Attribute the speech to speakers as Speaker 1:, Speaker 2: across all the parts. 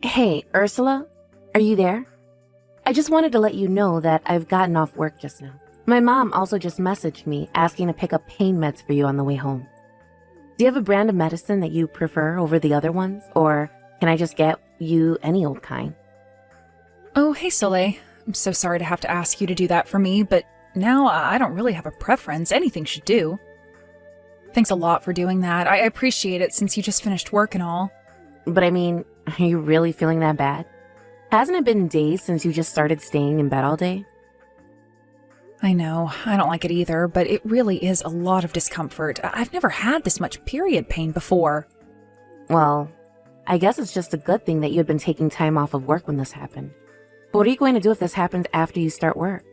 Speaker 1: Hey, Ursula, are you there? I just wanted to let you know that I've gotten off work just now. My mom also just messaged me asking to pick up pain meds for you on the way home. Do you have a brand of medicine that you prefer over the other ones, or can I just get you any old kind?
Speaker 2: Oh, hey Soleil. I'm so sorry to have to ask you to do that for me, but now I don't really have a preference. Anything should do. Thanks a lot for doing that. I appreciate it since you just finished work and all.
Speaker 1: But I mean, are you really feeling that bad? Hasn't it been days since you just started staying in bed all day?
Speaker 2: I know, I don't like it either, but it really is a lot of discomfort. I've never had this much period pain before.
Speaker 1: Well, I guess it's just a good thing that you had been taking time off of work when this happened. But what are you going to do if this happens after you start work?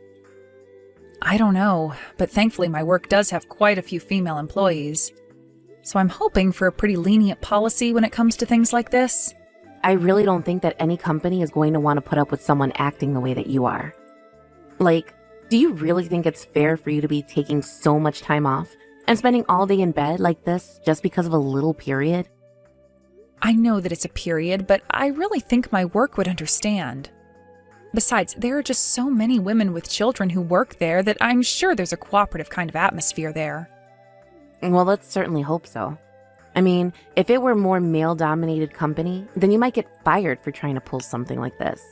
Speaker 2: I don't know, but thankfully my work does have quite a few female employees. So I'm hoping for a pretty lenient policy when it comes to things like this.
Speaker 1: I really don't think that any company is going to want to put up with someone acting the way that you are. Like, do you really think it's fair for you to be taking so much time off and spending all day in bed like this just because of a little period?
Speaker 2: I know that it's a period, but I really think my work would understand. Besides, there are just so many women with children who work there that I'm sure there's a cooperative kind of atmosphere there.
Speaker 1: Well, let's certainly hope so. I mean, if it were a more male-dominated company, then you might get fired for trying to pull something like this.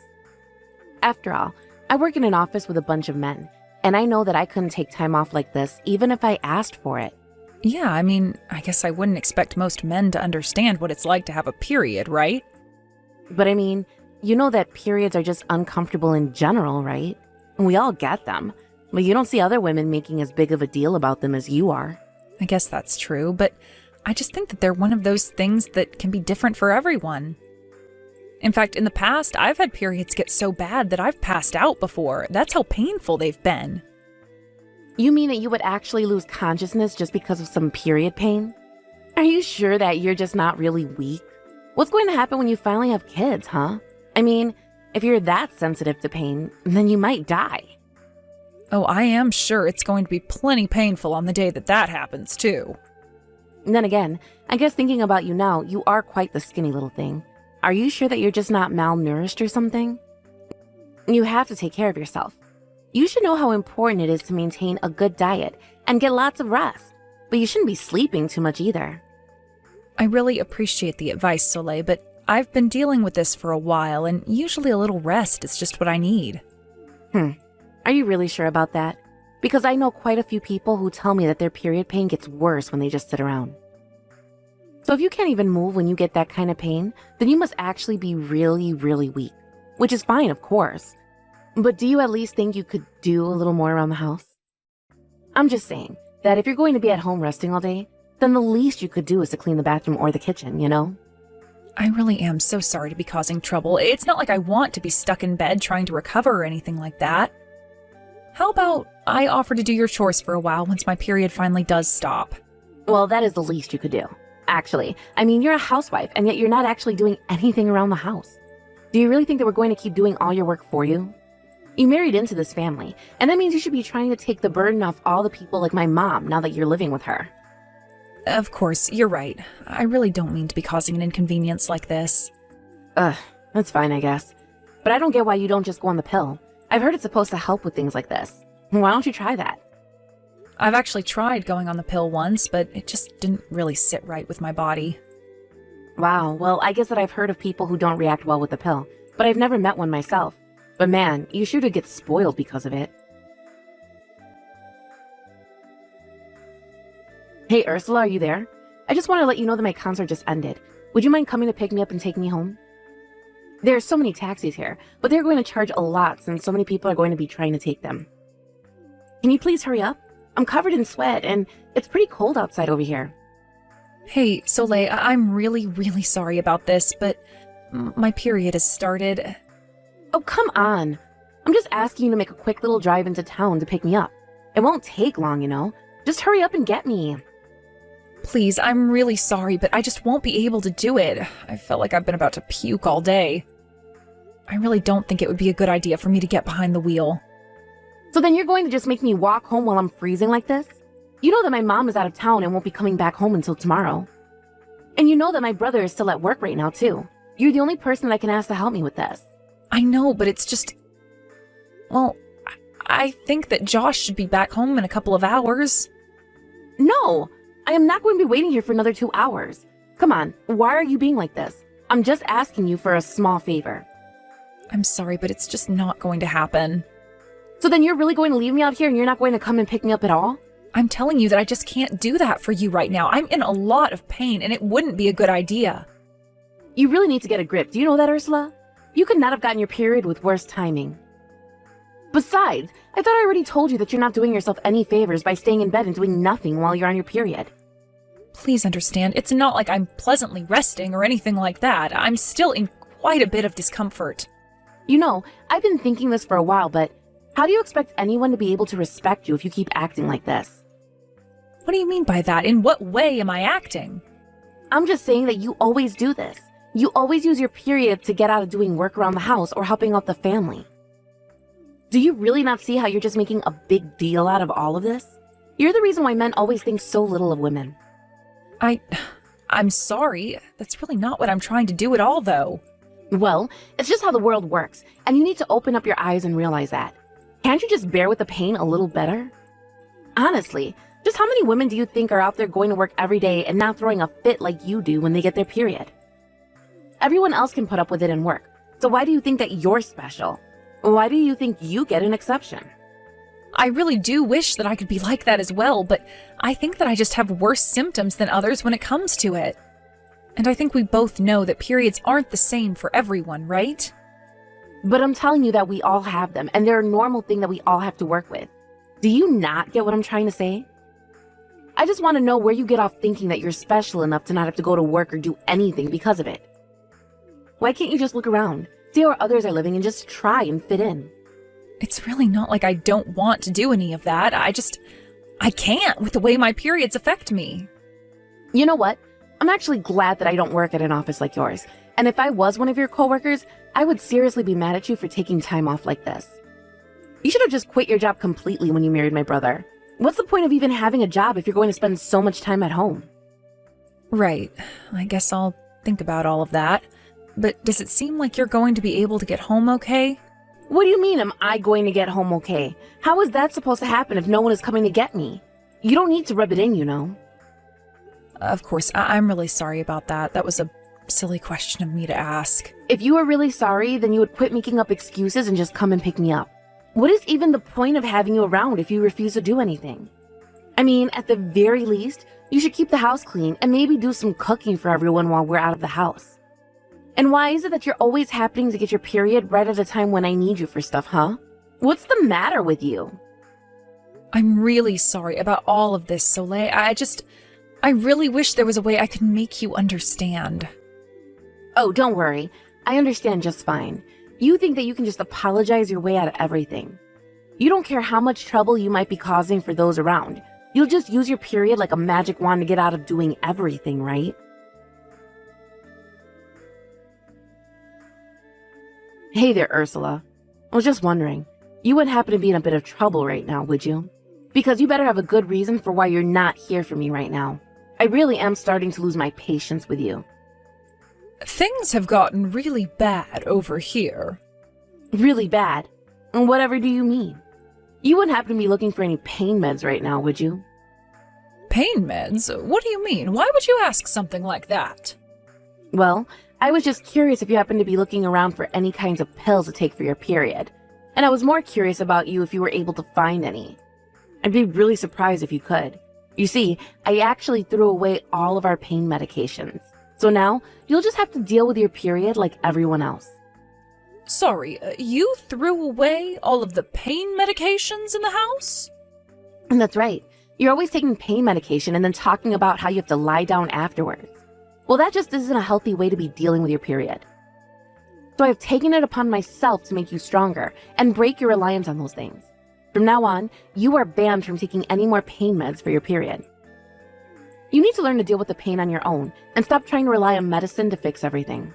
Speaker 1: After all, I work in an office with a bunch of men, and I know that I couldn't take time off like this even if I asked for it.
Speaker 2: Yeah, I mean, I guess I wouldn't expect most men to understand what it's like to have a period, right?
Speaker 1: But I mean, you know that periods are just uncomfortable in general, right? We all get them, but you don't see other women making as big of a deal about them as you are.
Speaker 2: I guess that's true, but I just think that they're one of those things that can be different for everyone. In fact, in the past, I've had periods get so bad that I've passed out before. That's how painful they've been.
Speaker 1: You mean that you would actually lose consciousness just because of some period pain? Are you sure that you're just not really weak? What's going to happen when you finally have kids, huh? I mean, if you're that sensitive to pain, then you might die.
Speaker 2: Oh, I am sure it's going to be plenty painful on the day that happens, too.
Speaker 1: And then again, I guess thinking about you now, you are quite the skinny little thing. Are you sure that you're just not malnourished or something? You have to take care of yourself. You should know how important it is to maintain a good diet and get lots of rest, but you shouldn't be sleeping too much either.
Speaker 2: I really appreciate the advice, Soleil, but I've been dealing with this for a while, and usually a little rest is just what I need.
Speaker 1: Are you really sure about that? Because I know quite a few people who tell me that their period pain gets worse when they just sit around. So if you can't even move when you get that kind of pain, then you must actually be really, really weak. Which is fine, of course. But do you at least think you could do a little more around the house? I'm just saying that if you're going to be at home resting all day, then the least you could do is to clean the bathroom or the kitchen, you know?
Speaker 2: I really am so sorry to be causing trouble. It's not like I want to be stuck in bed trying to recover or anything like that. How about I offer to do your chores for a while once my period finally does stop?
Speaker 1: Well, that is the least you could do. Actually, I mean, you're a housewife, and yet you're not actually doing anything around the house. Do you really think that we're going to keep doing all your work for you? You married into this family, and that means you should be trying to take the burden off all the people like my mom now that you're living with her.
Speaker 2: Of course, you're right. I really don't mean to be causing an inconvenience like this.
Speaker 1: That's fine, I guess. But I don't get why you don't just go on the pill. I've heard it's supposed to help with things like this. Why don't you try that?
Speaker 2: I've actually tried going on the pill once, but it just didn't really sit right with my body.
Speaker 1: Wow, well, I guess that I've heard of people who don't react well with the pill, but I've never met one myself. But man, you sure do get spoiled because of it. Hey, Ursula, are you there? I just want to let you know that my concert just ended. Would you mind coming to pick me up and take me home? There are so many taxis here, but they're going to charge a lot since so many people are going to be trying to take them. Can you please hurry up? I'm covered in sweat, and it's pretty cold outside over here.
Speaker 2: Hey, Soleil, I'm really, really sorry about this, but my period has started.
Speaker 1: Oh, come on. I'm just asking you to make a quick little drive into town to pick me up. It won't take long, you know. Just hurry up and get me.
Speaker 2: Please, I'm really sorry, but I just won't be able to do it. I felt like I've been about to puke all day. I really don't think it would be a good idea for me to get behind the wheel.
Speaker 1: So then you're going to just make me walk home while I'm freezing like this? You know that my mom is out of town and won't be coming back home until tomorrow. And you know that my brother is still at work right now, too. You're the only person that I can ask to help me with this.
Speaker 2: I know, but it's just... Well, I think that Josh should be back home in a couple of hours.
Speaker 1: No, I am not going to be waiting here for another 2 hours. Come on, why are you being like this? I'm just asking you for a small favor.
Speaker 2: I'm sorry, but it's just not going to happen.
Speaker 1: So then you're really going to leave me out here and you're not going to come and pick me up at all?
Speaker 2: I'm telling you that I just can't do that for you right now. I'm in a lot of pain, and it wouldn't be a good idea.
Speaker 1: You really need to get a grip. Do you know that, Ursula? You could not have gotten your period with worse timing. Besides, I thought I already told you that you're not doing yourself any favors by staying in bed and doing nothing while you're on your period.
Speaker 2: Please understand, it's not like I'm pleasantly resting or anything like that. I'm still in quite a bit of discomfort.
Speaker 1: You know, I've been thinking this for a while, but how do you expect anyone to be able to respect you if you keep acting like this?
Speaker 2: What do you mean by that? In what way am I acting?
Speaker 1: I'm just saying that you always do this. You always use your period to get out of doing work around the house or helping out the family. Do you really not see how you're just making a big deal out of all of this? You're the reason why men always think so little of women.
Speaker 2: I'm sorry. That's really not what I'm trying to do at all, though.
Speaker 1: Well, it's just how the world works, and you need to open up your eyes and realize that. Can't you just bear with the pain a little better? Honestly, just how many women do you think are out there going to work every day and not throwing a fit like you do when they get their period? Everyone else can put up with it and work, so why do you think that you're special? Why do you think you get an exception?
Speaker 2: I really do wish that I could be like that as well, but I think that I just have worse symptoms than others when it comes to it. And I think we both know that periods aren't the same for everyone, right?
Speaker 1: But I'm telling you that we all have them, and they're a normal thing that we all have to work with. Do you not get what I'm trying to say? I just want to know where you get off thinking that you're special enough to not have to go to work or do anything because of it. Why can't you just look around, see how others are living, and just try and fit in?
Speaker 2: It's really not like I don't want to do any of that. I can't with the way my periods affect me.
Speaker 1: You know what? I'm actually glad that I don't work at an office like yours. And if I was one of your coworkers, I would seriously be mad at you for taking time off like this. You should have just quit your job completely when you married my brother. What's the point of even having a job if you're going to spend so much time at home?
Speaker 2: Right. I guess I'll think about all of that. But does it seem like you're going to be able to get home okay?
Speaker 1: What do you mean, am I going to get home okay? How is that supposed to happen if no one is coming to get me? You don't need to rub it in, you know.
Speaker 2: Of course, I'm really sorry about that. That was a silly question of me to ask.
Speaker 1: If you were really sorry, then you would quit making up excuses and just come and pick me up. What is even the point of having you around if you refuse to do anything? I mean, at the very least, you should keep the house clean and maybe do some cooking for everyone while we're out of the house. And why is it that you're always happening to get your period right at a time when I need you for stuff, huh? What's the matter with you?
Speaker 2: I'm really sorry about all of this, Soleil. I really wish there was a way I could make you understand.
Speaker 1: Oh, don't worry. I understand just fine. You think that you can just apologize your way out of everything. You don't care how much trouble you might be causing for those around. You'll just use your period like a magic wand to get out of doing everything, right? Hey there, Ursula. I was just wondering, you wouldn't happen to be in a bit of trouble right now, would you? Because you better have a good reason for why you're not here for me right now. I really am starting to lose my patience with you.
Speaker 2: Things have gotten really bad over here.
Speaker 1: Really bad? And whatever do you mean? You wouldn't happen to be looking for any pain meds right now, would you?
Speaker 2: Pain meds? What do you mean? Why would you ask something like that?
Speaker 1: Well, I was just curious if you happen to be looking around for any kinds of pills to take for your period. And I was more curious about you if you were able to find any. I'd be really surprised if you could. You see, I actually threw away all of our pain medications. So now, you'll just have to deal with your period like everyone else.
Speaker 2: Sorry, you threw away all of the pain medications in the house?
Speaker 1: And that's right. You're always taking pain medication and then talking about how you have to lie down afterwards. Well, that just isn't a healthy way to be dealing with your period. So I've taken it upon myself to make you stronger and break your reliance on those things. From now on, you are banned from taking any more pain meds for your period. You need to learn to deal with the pain on your own and stop trying to rely on medicine to fix everything.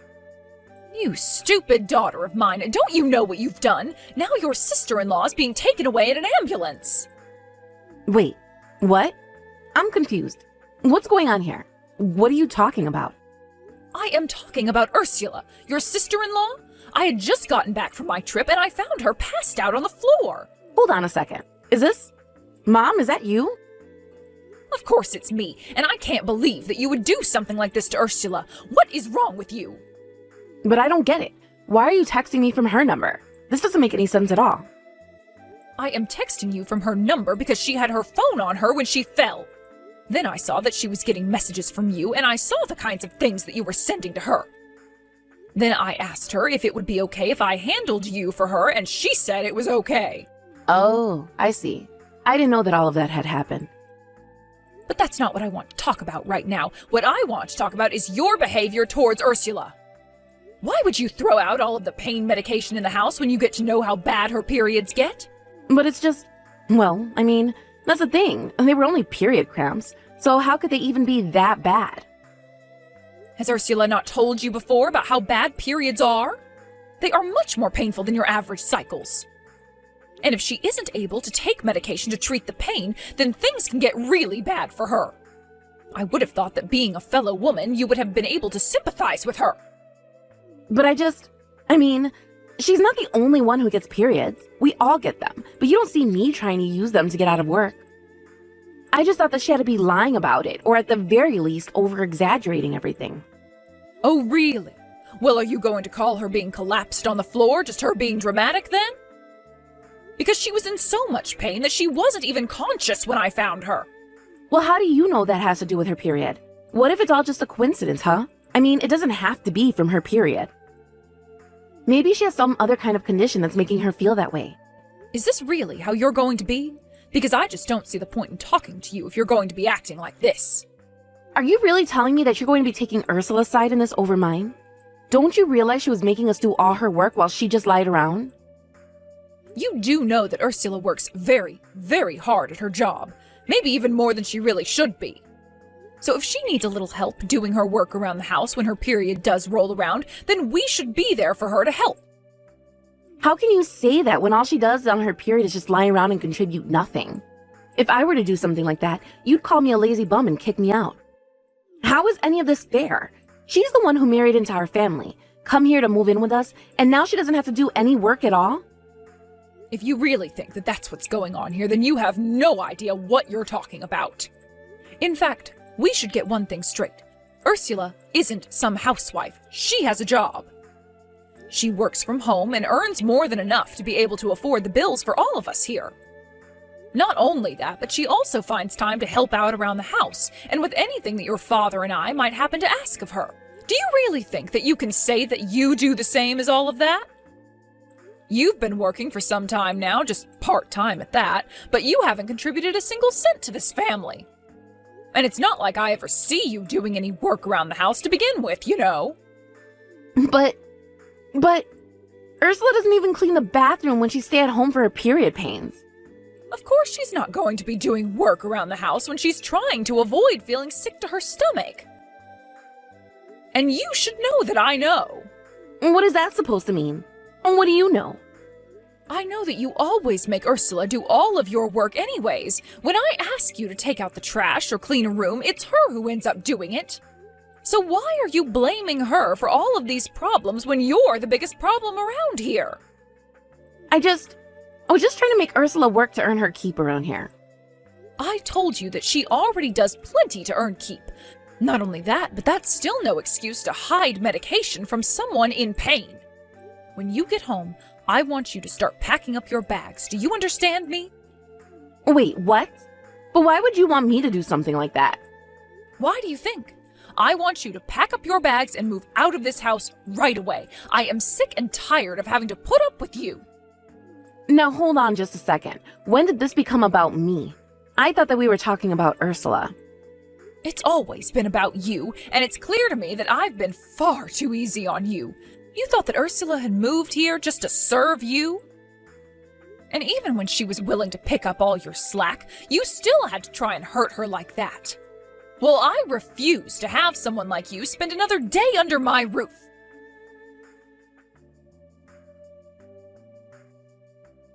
Speaker 2: You stupid daughter of mine, don't you know what you've done? Now your sister-in-law is being taken away in an ambulance.
Speaker 1: Wait, what? I'm confused. What's going on here? What are you talking about?
Speaker 2: I am talking about Ursula, your sister-in-law. I had just gotten back from my trip and I found her passed out on the floor.
Speaker 1: Hold on a second. Is this... Mom, is that you?
Speaker 2: Of course it's me, and I can't believe that you would do something like this to Ursula. What is wrong with you?
Speaker 1: But I don't get it. Why are you texting me from her number? This doesn't make any sense at all.
Speaker 2: I am texting you from her number because she had her phone on her when she fell. Then I saw that she was getting messages from you, and I saw the kinds of things that you were sending to her. Then I asked her if it would be okay if I handled you for her, and she said it was okay.
Speaker 1: Oh, I see. I didn't know that all of that had happened.
Speaker 2: But that's not what I want to talk about right now. What I want to talk about is your behavior towards Ursula. Why would you throw out all of the pain medication in the house when you get to know how bad her periods get?
Speaker 1: But it's just... Well, I mean, that's the thing. They were only period cramps, so how could they even be that bad?
Speaker 2: Has Ursula not told you before about how bad periods are? They are much more painful than your average cycles. And if she isn't able to take medication to treat the pain, then things can get really bad for her. I would have thought that being a fellow woman, you would have been able to sympathize with her.
Speaker 1: But I mean, she's not the only one who gets periods. We all get them, but you don't see me trying to use them to get out of work. I just thought that she had to be lying about it, or at the very least, over-exaggerating everything.
Speaker 2: Oh, really? Well, are you going to call her being collapsed on the floor just her being dramatic then? Because she was in so much pain that she wasn't even conscious when I found her.
Speaker 1: Well, how do you know that has to do with her period? What if it's all just a coincidence, huh? I mean, it doesn't have to be from her period. Maybe she has some other kind of condition that's making her feel that way.
Speaker 2: Is this really how you're going to be? Because I just don't see the point in talking to you if you're going to be acting like this.
Speaker 1: Are you really telling me that you're going to be taking Ursula's side in this over mine? Don't you realize she was making us do all her work while she just lied around?
Speaker 2: You do know that Ursula works very, very hard at her job. Maybe even more than she really should be. So if she needs a little help doing her work around the house when her period does roll around, then we should be there for her to help.
Speaker 1: How can you say that when all she does on her period is just lie around and contribute nothing? If I were to do something like that, you'd call me a lazy bum and kick me out. How is any of this fair? She's the one who married into our family, come here to move in with us, and now she doesn't have to do any work at all?
Speaker 2: If you really think that that's what's going on here, then you have no idea what you're talking about. In fact, we should get one thing straight. Ursula isn't some housewife. She has a job. She works from home and earns more than enough to be able to afford the bills for all of us here. Not only that, but she also finds time to help out around the house and with anything that your father and I might happen to ask of her. Do you really think that you can say that you do the same as all of that? You've been working for some time now, just part-time at that, but you haven't contributed a single cent to this family. And it's not like I ever see you doing any work around the house to begin with, you know.
Speaker 1: But Ursula doesn't even clean the bathroom when she stays at home for her period pains.
Speaker 2: Of course she's not going to be doing work around the house when she's trying to avoid feeling sick to her stomach. And you should know that I know.
Speaker 1: What is that supposed to mean? And what do you know?
Speaker 2: I know that you always make Ursula do all of your work anyways. When I ask you to take out the trash or clean a room, it's her who ends up doing it. So why are you blaming her for all of these problems when you're the biggest problem around here?
Speaker 1: I was just trying to make Ursula work to earn her keep around here.
Speaker 2: I told you that she already does plenty to earn keep. Not only that, but that's still no excuse to hide medication from someone in pain. When you get home, I want you to start packing up your bags. Do you understand me?
Speaker 1: Wait, what? But why would you want me to do something like that?
Speaker 2: Why do you think? I want you to pack up your bags and move out of this house right away. I am sick and tired of having to put up with you.
Speaker 1: Now hold on just a second. When did this become about me? I thought that we were talking about Ursula.
Speaker 2: It's always been about you, and it's clear to me that I've been far too easy on you. You thought that Ursula had moved here just to serve you? And even when she was willing to pick up all your slack, you still had to try and hurt her like that. Well, I refuse to have someone like you spend another day under my roof.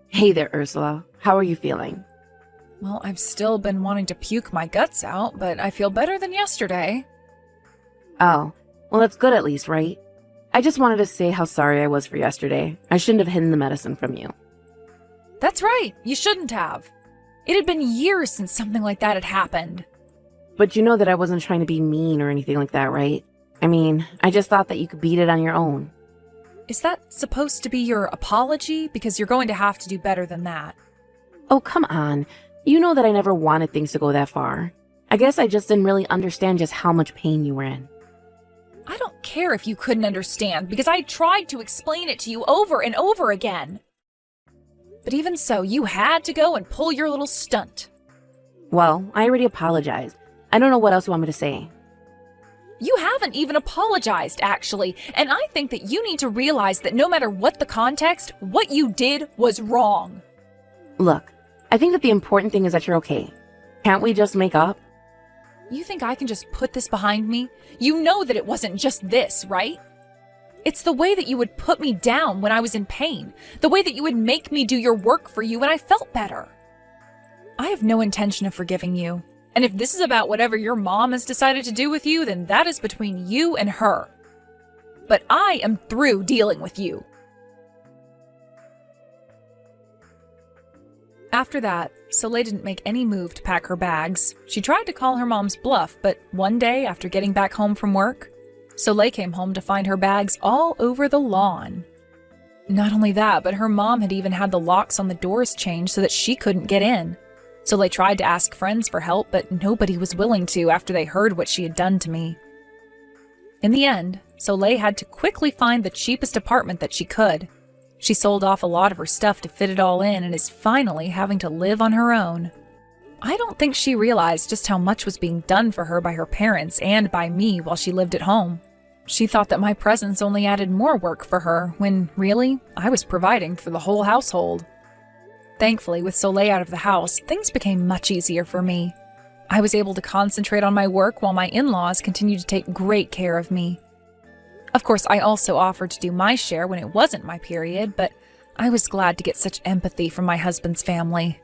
Speaker 1: Hey there, Ursula. How are you feeling?
Speaker 2: Well, I've still been wanting to puke my guts out, but I feel better than yesterday.
Speaker 1: Oh, Well, that's good at least, right? I just wanted to say how sorry I was for yesterday. I shouldn't have hidden the medicine from you.
Speaker 2: That's right, you shouldn't have. It had been years since something like that had happened.
Speaker 1: But you know that I wasn't trying to be mean or anything like that, right? I mean, I just thought that you could beat it on your own.
Speaker 2: Is that supposed to be your apology? Because you're going to have to do better than that.
Speaker 1: Oh, come on. You know that I never wanted things to go that far. I guess I just didn't really understand just how much pain you were in.
Speaker 2: I don't care if you couldn't understand, because I tried to explain it to you over and over again. But even so, you had to go and pull your little stunt.
Speaker 1: Well, I already apologized. I don't know what else you want me to say.
Speaker 2: You haven't even apologized, actually, and I think that you need to realize that no matter what the context, what you did was wrong.
Speaker 1: Look, I think that the important thing is that you're okay. Can't we just make up?
Speaker 2: You think I can just put this behind me? You know that it wasn't just this, right? It's the way that you would put me down when I was in pain, the way that you would make me do your work for you when I felt better. I have no intention of forgiving you, and if this is about whatever your mom has decided to do with you, then that is between you and her. But I am through dealing with you. After that, Soleil didn't make any move to pack her bags. She tried to call her mom's bluff, but one day after getting back home from work, Soleil came home to find her bags all over the lawn. Not only that, but her mom had even had the locks on the doors changed so that she couldn't get in. Soleil tried to ask friends for help, but nobody was willing to after they heard what she had done to me. In the end, Soleil had to quickly find the cheapest apartment that she could. She sold off a lot of her stuff to fit it all in and is finally having to live on her own. I don't think she realized just how much was being done for her by her parents and by me while she lived at home. She thought that my presence only added more work for her, when really, I was providing for the whole household. Thankfully, with Soleil out of the house, things became much easier for me. I was able to concentrate on my work while my in-laws continued to take great care of me. Of course, I also offered to do my share when it wasn't my period, but I was glad to get such empathy from my husband's family.